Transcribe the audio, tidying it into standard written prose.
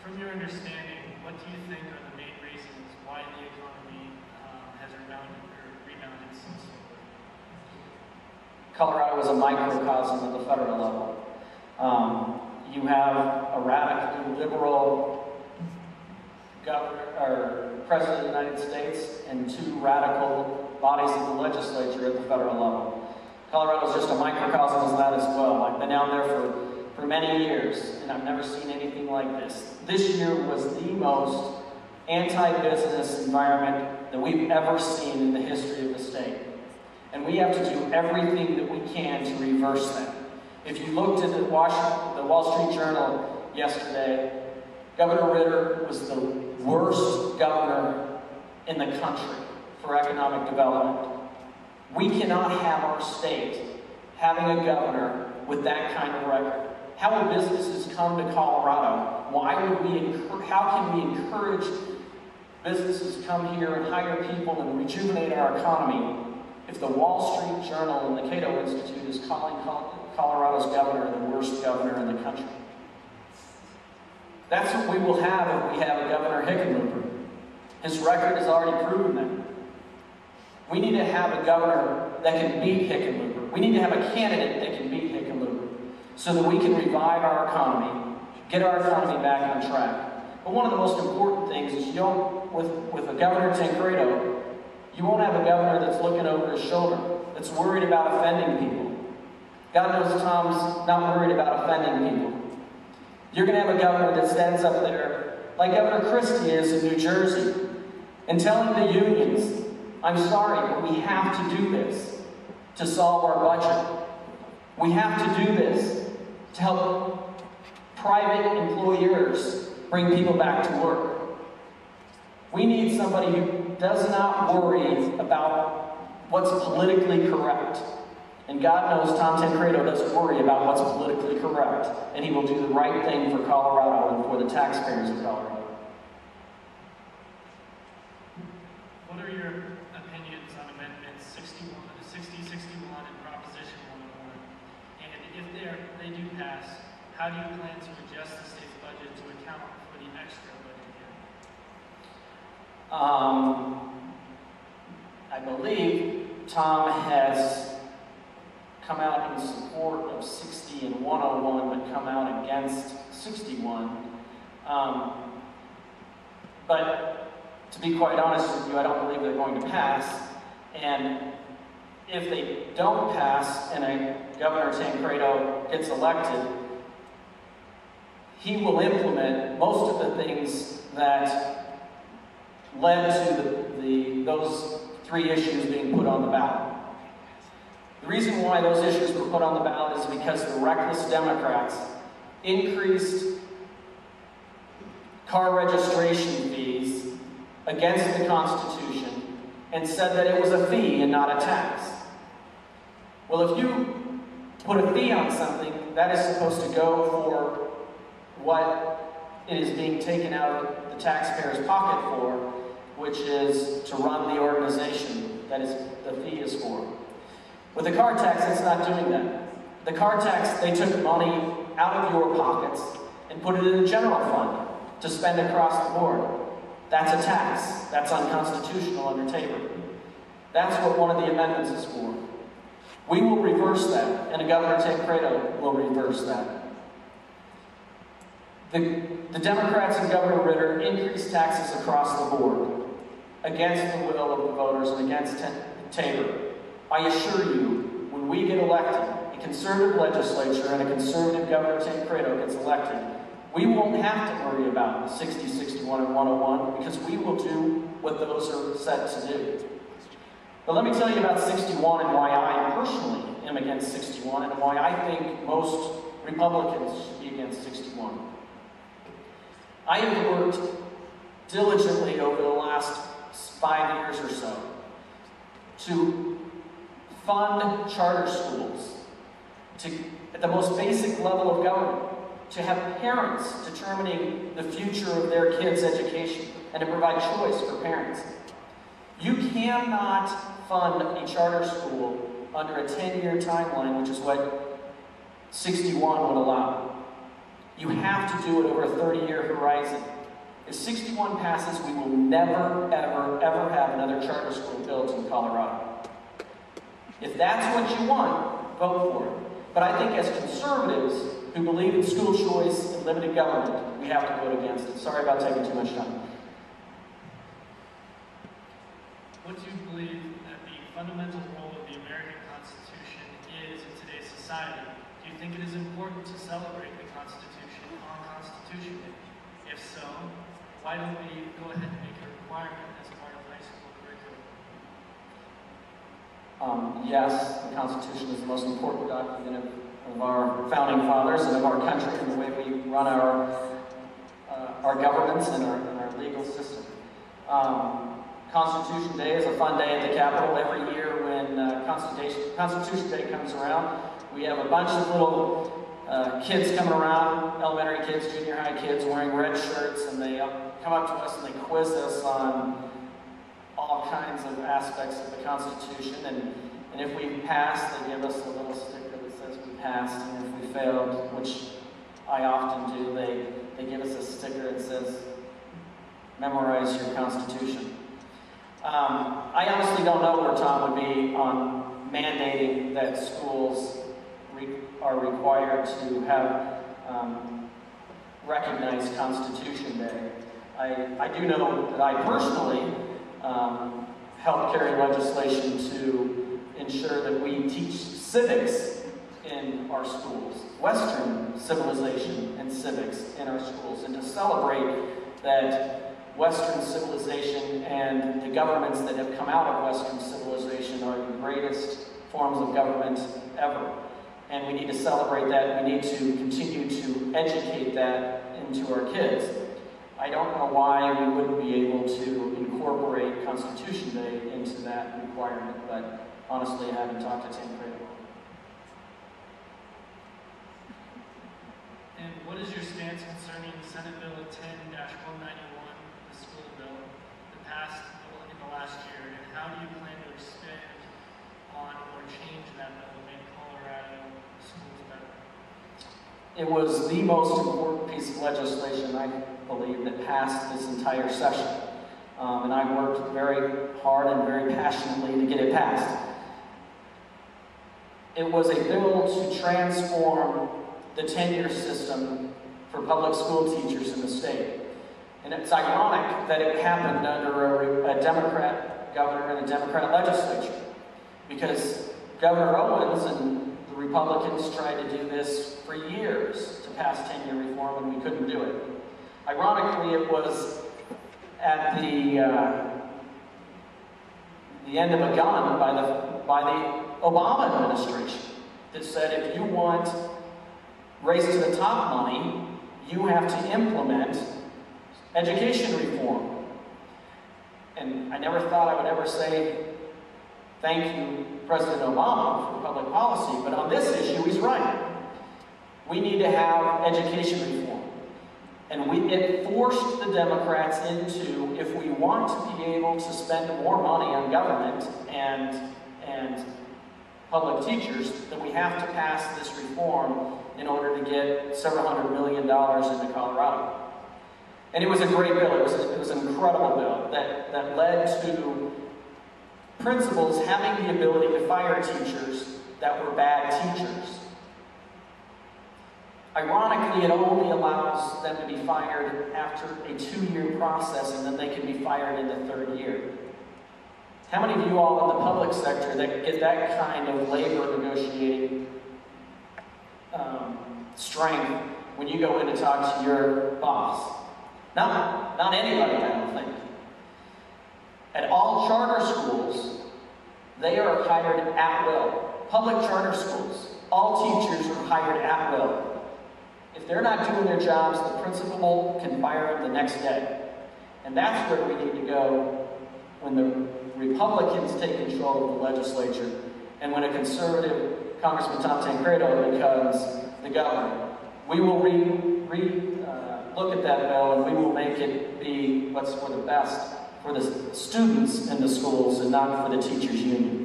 From your understanding, what do you think are the main reasons why the economy has rebounded so slowly? Colorado is a microcosm at the federal level. You have a radically liberal governor or president of the United States and two radical bodies of the legislature at the federal level. Colorado is just a microcosm of that as well. I've been down there for many years, and I've never seen anything like this. This year was the most anti-business environment that we've ever seen in the history of the state. And we have to do everything that we can to reverse that. If you looked at the Wall Street Journal yesterday, Governor Ritter was the worst governor in the country for economic development. We cannot have our state having a governor with that kind of record. How will businesses come to Colorado? How can we encourage businesses to come here and hire people and rejuvenate our economy if the Wall Street Journal and the Cato Institute is calling Colorado's governor the worst governor in the country? That's what we will have if we have a Governor Hickenlooper. His record has already proven that. We need to have a governor that can beat Hickenlooper. We need to have a candidate that can beat Hickenlooper so that we can revive our economy, get our economy back on track. But one of the most important things is with a Governor Tancredo, you won't have a governor that's looking over his shoulder, that's worried about offending people. God knows Tom's not worried about offending people. You're going to have a governor that stands up there, like Governor Christie is in New Jersey, and telling the unions, I'm sorry, but we have to do this to solve our budget. We have to do this to help private employers bring people back to work. We need somebody who does not worry about what's politically correct. And God knows Tom Tancredo doesn't worry about what's politically correct. And he will do the right thing for Colorado and for the taxpayers of Colorado. What are your opinions on Amendments 60, 61, and Proposition 101? And if they do pass, how do you plan to adjust the state's budget to account for the extra budget here? I believe Tom has come out in support of 60 and 101, but come out against 61. But to be quite honest with you, I don't believe they're going to pass. And if they don't pass and Governor Tancredo gets elected, he will implement most of the things that led to those three issues being put on the ballot. The reason why those issues were put on the ballot is because the reckless Democrats increased car registration fees against the Constitution and said that it was a fee and not a tax. Well, if you put a fee on something, that is supposed to go for what it is being taken out of the taxpayer's pocket for, which is to run the organization that the fee is for. With the car tax, it's not doing that. The car tax, they took money out of your pockets and put it in a general fund to spend across the board. That's a tax. That's unconstitutional under Tabor. That's what one of the amendments is for. We will reverse that, and Governor Tancredo will reverse that. The Democrats and Governor Ritter increased taxes across the board against the will of the voters and against Tabor. I assure you, when we get elected, a conservative legislature and a conservative Governor Tancredo gets elected, we won't have to worry about 60, 61, and 101 because we will do what those are set to do. But let me tell you about 61 and why I personally am against 61 and why I think most Republicans should be against 61. I have worked diligently over the last 5 years or so to fund charter schools at the most basic level of government, to have parents determining the future of their kids' education and to provide choice for parents. You cannot fund a charter school under a 10-year timeline, which is what 61 would allow. You have to do it over a 30-year horizon. If 61 passes, we will never, ever, ever have another charter school built in Colorado. If that's what you want, vote for it. But I think as conservatives who believe in school choice and limited government, we have to vote against it. Sorry about taking too much time. What do you believe that the fundamental role of the American Constitution is in today's society? Do you think it is important to celebrate the Constitution on Constitution Day? If so, why don't we go ahead and make a requirement as part of high school curriculum? Yes, the Constitution is the most important document of our founding fathers and of our country and the way we run our governments and our legal system. Constitution Day is a fun day at the Capitol. Every year when Constitution Day comes around, we have a bunch of little kids coming around, elementary kids, junior high kids, wearing red shirts, and they come up to us and they quiz us on all kinds of aspects of the Constitution. And if we pass, they give us a little sticker that says we passed, and if we failed, which I often do, they give us a sticker that says, memorize your Constitution. I honestly don't know where Tom would be on mandating that schools are required to have recognized Constitution Day. I do know that I personally helped carry legislation to ensure that we teach civics in our schools, Western civilization and civics in our schools, and to celebrate that Western civilization and the governments that have come out of Western civilization are the greatest forms of government ever. And we need to celebrate that. We need to continue to educate that into our kids. I don't know why we wouldn't be able to incorporate Constitution Day into that requirement, but honestly, I haven't talked to Tancredo. And what is your stance concerning Senate Bill 10-191? School bill that passed in the last year, and how do you plan to expand on or change that bill to make Colorado schools better? It was the most important piece of legislation, I believe, that passed this entire session. And I worked very hard and very passionately to get it passed. It was a bill to transform the tenure system for public school teachers in the state. And it's ironic that it happened under a Democrat governor and a Democrat legislature, because Governor Owens and the Republicans tried to do this for years to pass tenure reform, and we couldn't do it. Ironically, it was at the end of a gun by the Obama administration that said, if you want race to the top money, you have to implement education reform. And I never thought I would ever say thank you, President Obama, for public policy, but on this issue, he's right. We need to have education reform. And it forced the Democrats into, if we want to be able to spend more money on government and public teachers, then we have to pass this reform in order to get several $100 million into Colorado. And it was a great bill. It was an incredible bill that led to principals having the ability to fire teachers that were bad teachers. Ironically, it only allows them to be fired after a 2-year process, and then they can be fired in the 3rd year. How many of you all in the public sector that get that kind of labor negotiating strength when you go in to talk to your boss? Not anybody, I don't think. At all charter schools, they are hired at will. Public charter schools, all teachers are hired at will. If they're not doing their jobs, the principal can fire them the next day. And that's where we need to go when the Republicans take control of the legislature, and when a conservative Congressman Tom Tancredo becomes the governor. We will look at that bill, and we will make it be what's for the best for the students in the schools and not for the teachers' union.